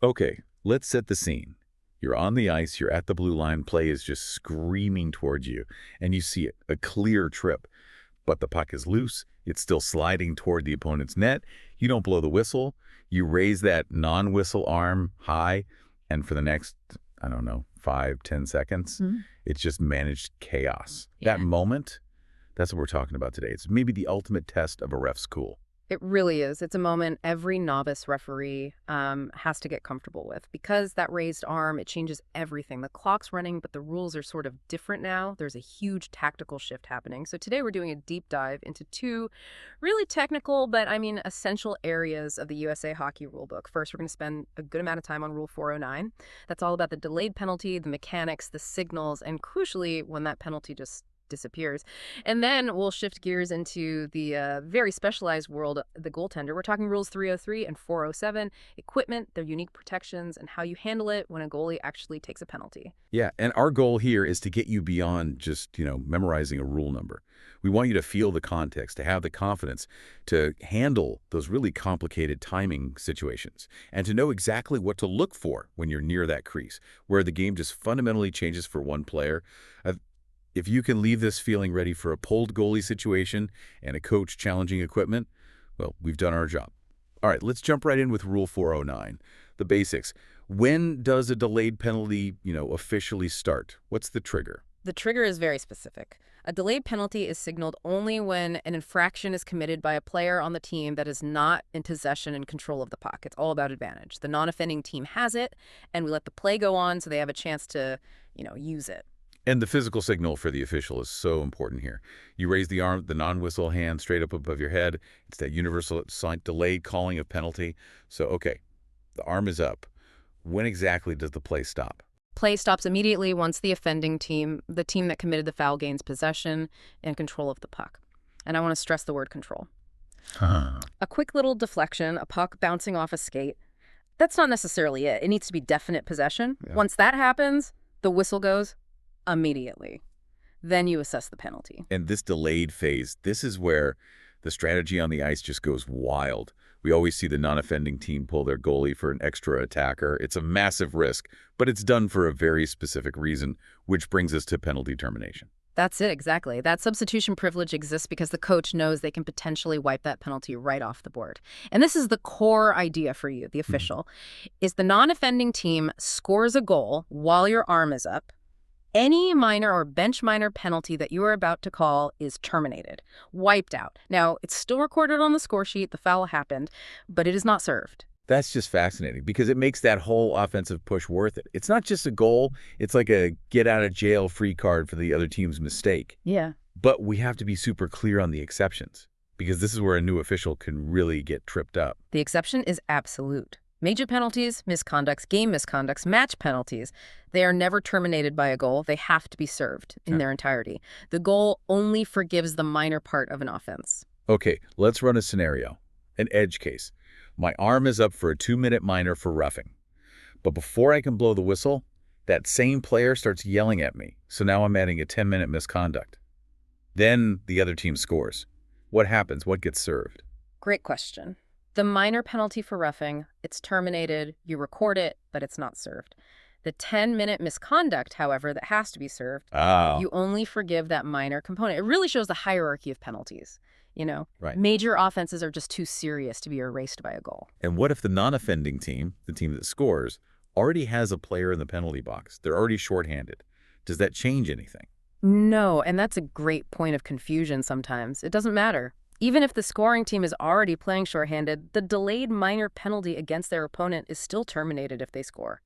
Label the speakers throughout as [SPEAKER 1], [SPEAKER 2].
[SPEAKER 1] Okay, let's set the scene. You're on the ice, you're at the blue line, play is just screaming towards you, and you see it, a clear trip. But the puck is loose, it's still sliding toward the opponent's net. You don't blow the whistle, you raise that non-whistle arm high, and for the next, I don't know, 5, 10 seconds,
[SPEAKER 2] Mhm.
[SPEAKER 1] it's just managed chaos. That
[SPEAKER 2] Yeah.
[SPEAKER 1] moment, that's what we're talking about today. It's maybe the ultimate test of a ref's cool.
[SPEAKER 2] It really is. It's a moment every novice referee has to get comfortable with because that raised arm, it changes everything. The clock's running, but the rules are sort of different now. There's a huge tactical shift happening. So today we're doing a deep dive into two really technical, but I mean essential areas of the USA Hockey Rulebook. First, we're going to spend a good amount of time on Rule 409. That's all about the delayed penalty, the mechanics, the signals, and crucially, when that penalty just disappears. And then we'll shift gears into the very specialized world, the goaltender. We're talking rules 303 and 407, equipment, their unique protections, and how you handle it when a goalie actually takes a penalty.
[SPEAKER 1] Yeah, and our goal here is to get you beyond just, memorizing a rule number. We want you to feel the context, to have the confidence to handle those really complicated timing situations, and to know exactly what to look for when you're near that crease, where the game just fundamentally changes for one player. Uh, If you can leave this feeling ready for a pulled goalie situation and a coach challenging equipment, well, we've done our job. All right, let's jump right in with Rule 409, the basics. When does a delayed penalty, officially start? What's the trigger?
[SPEAKER 2] The trigger is very specific. A delayed penalty is signaled only when an infraction is committed by a player on the team that is not in possession and control of the puck. It's all about advantage. The non-offending team has it, and we let the play go on so they have a chance to, use it.
[SPEAKER 1] And the physical signal for the official is so important here. You raise the arm, the non-whistle hand straight up above your head. It's that universal sign, delayed calling of penalty. So, okay, the arm is up. When exactly does the play stop?
[SPEAKER 2] Play stops immediately once the offending team, the team that committed the foul, gains possession and control of the puck. And I want to stress the word control.
[SPEAKER 1] Huh.
[SPEAKER 2] A quick little deflection, a puck bouncing off a skate, that's not necessarily it. It needs to be definite possession.
[SPEAKER 1] Yeah.
[SPEAKER 2] Once that happens, the whistle goes immediately. Then you assess the penalty.
[SPEAKER 1] And this delayed phase, this is where the strategy on the ice just goes wild. We always see the non-offending team pull their goalie for an extra attacker. It's a massive risk, but it's done for a very specific reason, which brings us to penalty termination.
[SPEAKER 2] That's it, exactly. That substitution privilege exists because the coach knows they can potentially wipe that penalty right off the board. And this is the core idea for you, the official, is the non-offending team scores a goal while your arm is up. Any minor or bench minor penalty that you are about to call is terminated, wiped out. Now, it's still recorded on the score sheet, the foul happened, but it is not served.
[SPEAKER 1] That's just fascinating because it makes that whole offensive push worth it. It's not just a goal. It's like a get-out-of-jail-free card for the other team's mistake.
[SPEAKER 2] Yeah.
[SPEAKER 1] But we have to be super clear on the exceptions because this is where a new official can really get tripped up.
[SPEAKER 2] The exception is absolute. Major penalties, misconducts, game misconducts, match penalties, they are never terminated by a goal. They have to be served in their entirety. The goal only forgives the minor part of an offense.
[SPEAKER 1] Okay, let's run a scenario, an edge case. My arm is up for a 2-minute minor for roughing. But before I can blow the whistle, that same player starts yelling at me. So now I'm adding a 10-minute misconduct. Then the other team scores. What happens? What gets served?
[SPEAKER 2] Great question. The minor penalty for roughing, it's terminated, you record it, but it's not served. The 10-minute misconduct, however, that has to be served,
[SPEAKER 1] Oh,
[SPEAKER 2] you only forgive that minor component. It really shows the hierarchy of penalties.
[SPEAKER 1] right.
[SPEAKER 2] Major offenses are just too serious to be erased by a goal.
[SPEAKER 1] And what if the non-offending team, the team that scores, already has a player in the penalty box? They're already shorthanded. Does that change anything?
[SPEAKER 2] No, and that's a great point of confusion sometimes. It doesn't matter. Even if the scoring team is already playing shorthanded, the delayed minor penalty against their opponent is still terminated if they score.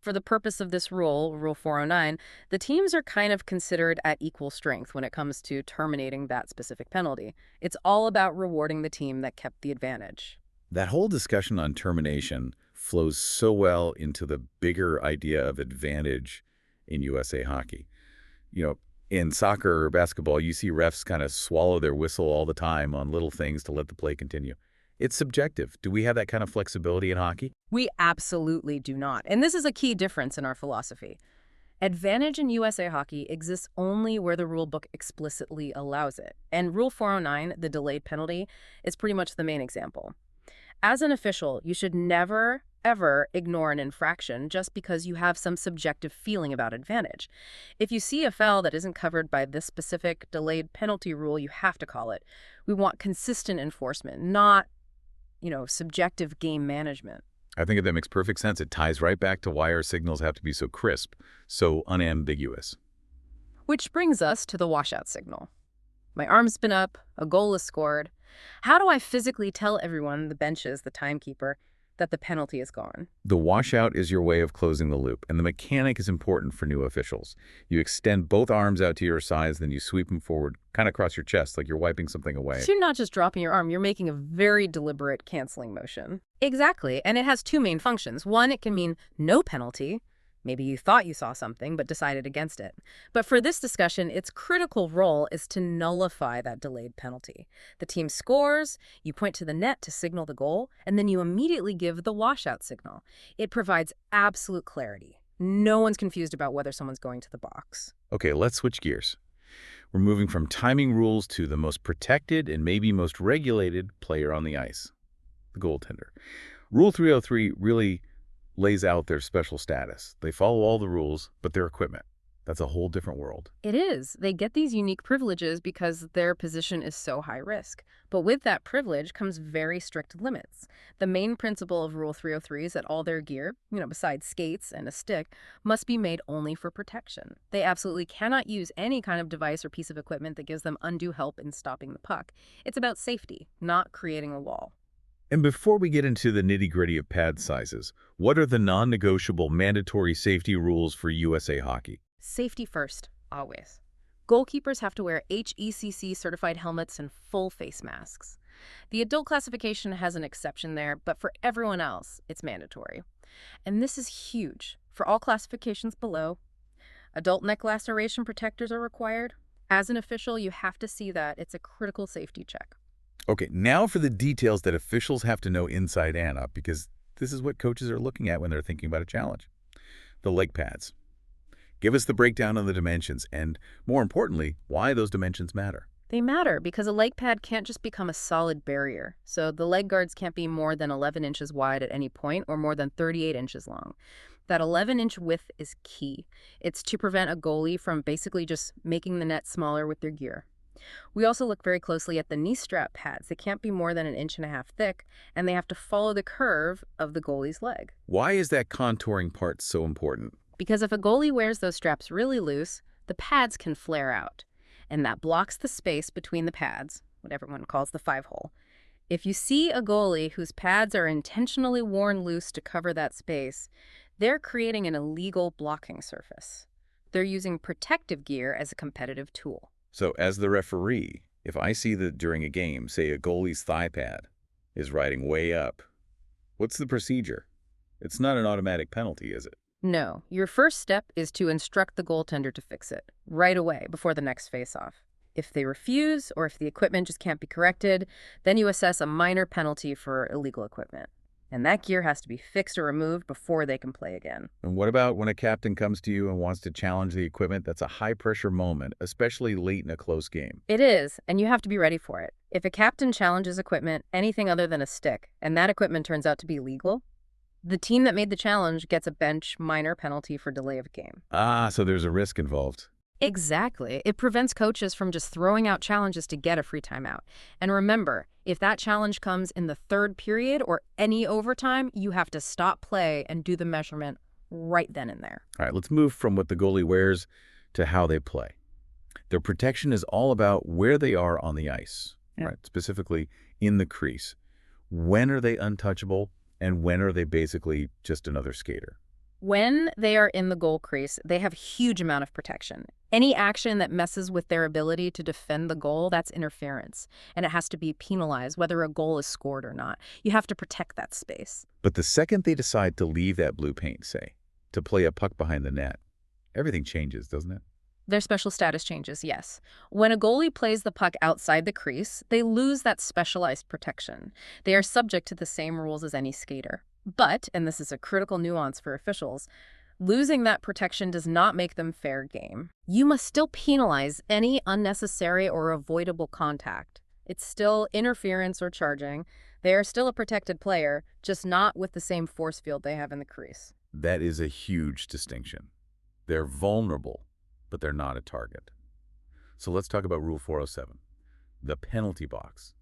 [SPEAKER 2] For the purpose of this rule, Rule 409, the teams are kind of considered at equal strength when it comes to terminating that specific penalty. It's all about rewarding the team that kept the advantage.
[SPEAKER 1] That whole discussion on termination flows so well into the bigger idea of advantage in USA hockey. In soccer or basketball, you see refs kind of swallow their whistle all the time on little things to let the play continue. It's subjective. Do we have that kind of flexibility in hockey?
[SPEAKER 2] We absolutely do not. And this is a key difference in our philosophy. Advantage in USA hockey exists only where the rule book explicitly allows it. And Rule 409, the delayed penalty, is pretty much the main example. As an official, you should never ever ignore an infraction just because you have some subjective feeling about advantage. If you see a foul that isn't covered by this specific delayed penalty rule, you have to call it. We want consistent enforcement, not, subjective game management.
[SPEAKER 1] I think that makes perfect sense. It ties right back to why our signals have to be so crisp, so unambiguous.
[SPEAKER 2] Which brings us to the washout signal. My arm's been up, a goal is scored. How do I physically tell everyone, the benches, the timekeeper, that the penalty is gone?
[SPEAKER 1] The washout is your way of closing the loop, and the mechanic is important for new officials. You extend both arms out to your sides, then you sweep them forward, kind of across your chest, like you're wiping something away.
[SPEAKER 2] So you're not just dropping your arm, you're making a very deliberate canceling motion. Exactly, and it has two main functions. One, it can mean no penalty. Maybe you thought you saw something but decided against it. But for this discussion, its critical role is to nullify that delayed penalty. The team scores, you point to the net to signal the goal, and then you immediately give the washout signal. It provides absolute clarity. No one's confused about whether someone's going to the box.
[SPEAKER 1] Okay, let's switch gears. We're moving from timing rules to the most protected and maybe most regulated player on the ice, the goaltender. Rule 303 really lays out their special status. They follow all the rules, but their equipment, that's a whole different world.
[SPEAKER 2] It is. They get these unique privileges because their position is so high risk. But with that privilege comes very strict limits. The main principle of Rule 303 is that all their gear, besides skates and a stick, must be made only for protection. They absolutely cannot use any kind of device or piece of equipment that gives them undue help in stopping the puck. It's about safety, not creating a wall.
[SPEAKER 1] And before we get into the nitty-gritty of pad sizes, what are the non-negotiable mandatory safety rules for USA Hockey?
[SPEAKER 2] Safety first, always. Goalkeepers have to wear HECC certified helmets and full face masks. The adult classification has an exception there, but for everyone else, it's mandatory. And this is huge. For all classifications below, adult neck laceration protectors are required. As an official, you have to see that. It's a critical safety check.
[SPEAKER 1] Okay, now for the details that officials have to know inside and out, because this is what coaches are looking at when they're thinking about a challenge. The leg pads. Give us the breakdown on the dimensions and, more importantly, why those dimensions matter.
[SPEAKER 2] They matter because a leg pad can't just become a solid barrier. So the leg guards can't be more than 11 inches wide at any point or more than 38 inches long. That 11-inch width is key. It's to prevent a goalie from basically just making the net smaller with their gear. We also look very closely at the knee strap pads. They can't be more than 1.5 inches thick, and they have to follow the curve of the goalie's leg.
[SPEAKER 1] Why is that contouring part so important?
[SPEAKER 2] Because if a goalie wears those straps really loose, the pads can flare out, and that blocks the space between the pads, what everyone calls the 5-hole. If you see a goalie whose pads are intentionally worn loose to cover that space, they're creating an illegal blocking surface. They're using protective gear as a competitive tool.
[SPEAKER 1] So as the referee, if I see that during a game, say a goalie's thigh pad is riding way up, what's the procedure? It's not an automatic penalty, is it?
[SPEAKER 2] No. Your first step is to instruct the goaltender to fix it right away before the next face-off. If they refuse or if the equipment just can't be corrected, then you assess a minor penalty for illegal equipment. And that gear has to be fixed or removed before they can play again.
[SPEAKER 1] And what about when a captain comes to you and wants to challenge the equipment? That's a high-pressure moment, especially late in a close game.
[SPEAKER 2] It is, and you have to be ready for it. If a captain challenges equipment, anything other than a stick, and that equipment turns out to be legal, the team that made the challenge gets a bench minor penalty for delay of game.
[SPEAKER 1] Ah, so there's a risk involved.
[SPEAKER 2] Exactly. It prevents coaches from just throwing out challenges to get a free timeout. And remember, if that challenge comes in the third period or any overtime, you have to stop play and do the measurement right then and there.
[SPEAKER 1] All right, let's move from what the goalie wears to how they play. Their protection is all about where they are on the ice, right? Specifically in the crease. When are they untouchable and when are they basically just another skater?
[SPEAKER 2] When they are in the goal crease, they have a huge amount of protection. Any action that messes with their ability to defend the goal, that's interference. And it has to be penalized, whether a goal is scored or not. You have to protect that space.
[SPEAKER 1] But the second they decide to leave that blue paint, say, to play a puck behind the net, everything changes, doesn't it?
[SPEAKER 2] Their special status changes, yes. When a goalie plays the puck outside the crease, they lose that specialized protection. They are subject to the same rules as any skater. But, and this is a critical nuance for officials, losing that protection does not make them fair game. You must still penalize any unnecessary or avoidable contact. It's still interference or charging. They are still a protected player, just not with the same force field they have in the crease.
[SPEAKER 1] That is a huge distinction. They're vulnerable, but they're not a target. So let's talk about Rule 407, the penalty box.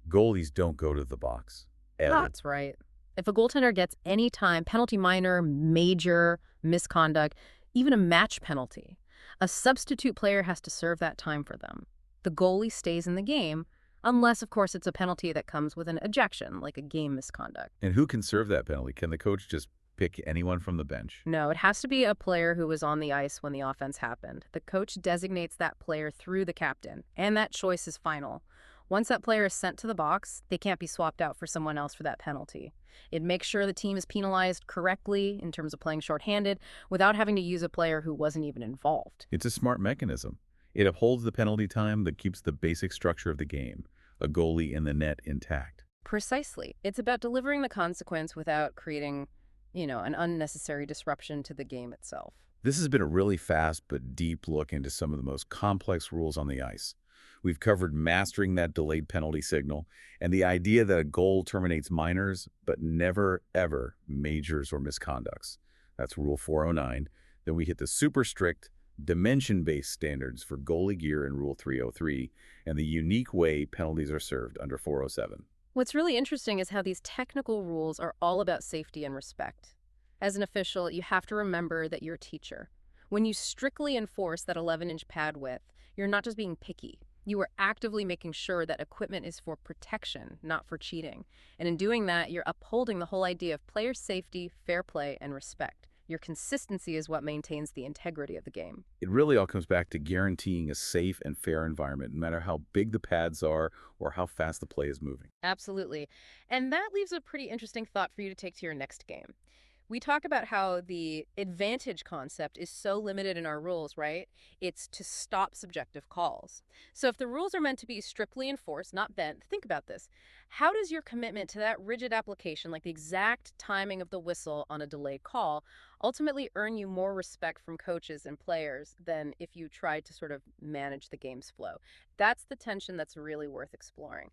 [SPEAKER 1] Goalies don't go to the box, ever.
[SPEAKER 2] That's right. If a goaltender gets any time, penalty minor, major, misconduct, even a match penalty, a substitute player has to serve that time for them. The goalie stays in the game, unless, of course, it's a penalty that comes with an ejection, like a game misconduct.
[SPEAKER 1] And who can serve that penalty? Can the coach just pick anyone from the bench?
[SPEAKER 2] No, it has to be a player who was on the ice when the offense happened. The coach designates that player through the captain, and that choice is final. Once that player is sent to the box, they can't be swapped out for someone else for that penalty. It makes sure the team is penalized correctly in terms of playing shorthanded without having to use a player who wasn't even involved.
[SPEAKER 1] It's a smart mechanism. It upholds the penalty time that keeps the basic structure of the game, a goalie in the net, intact.
[SPEAKER 2] Precisely. It's about delivering the consequence without creating, an unnecessary disruption to the game itself.
[SPEAKER 1] This has been a really fast but deep look into some of the most complex rules on the ice. We've covered mastering that delayed penalty signal and the idea that a goal terminates minors, but never, ever majors or misconducts. That's Rule 409. Then we hit the super strict, dimension-based standards for goalie gear in Rule 303 and the unique way penalties are served under 407.
[SPEAKER 2] What's really interesting is how these technical rules are all about safety and respect. As an official, you have to remember that you're a teacher. When you strictly enforce that 11-inch pad width, you're not just being picky. You are actively making sure that equipment is for protection, not for cheating. And in doing that, you're upholding the whole idea of player safety, fair play, and respect. Your consistency is what maintains the integrity of the game.
[SPEAKER 1] It really all comes back to guaranteeing a safe and fair environment, no matter how big the pads are or how fast the play is moving.
[SPEAKER 2] Absolutely. And that leaves a pretty interesting thought for you to take to your next game. We talk about how the advantage concept is so limited in our rules, right? It's to stop subjective calls. So if the rules are meant to be strictly enforced, not bent, think about this. How does your commitment to that rigid application, like the exact timing of the whistle on a delayed call, ultimately earn you more respect from coaches and players than if you tried to sort of manage the game's flow? That's the tension that's really worth exploring.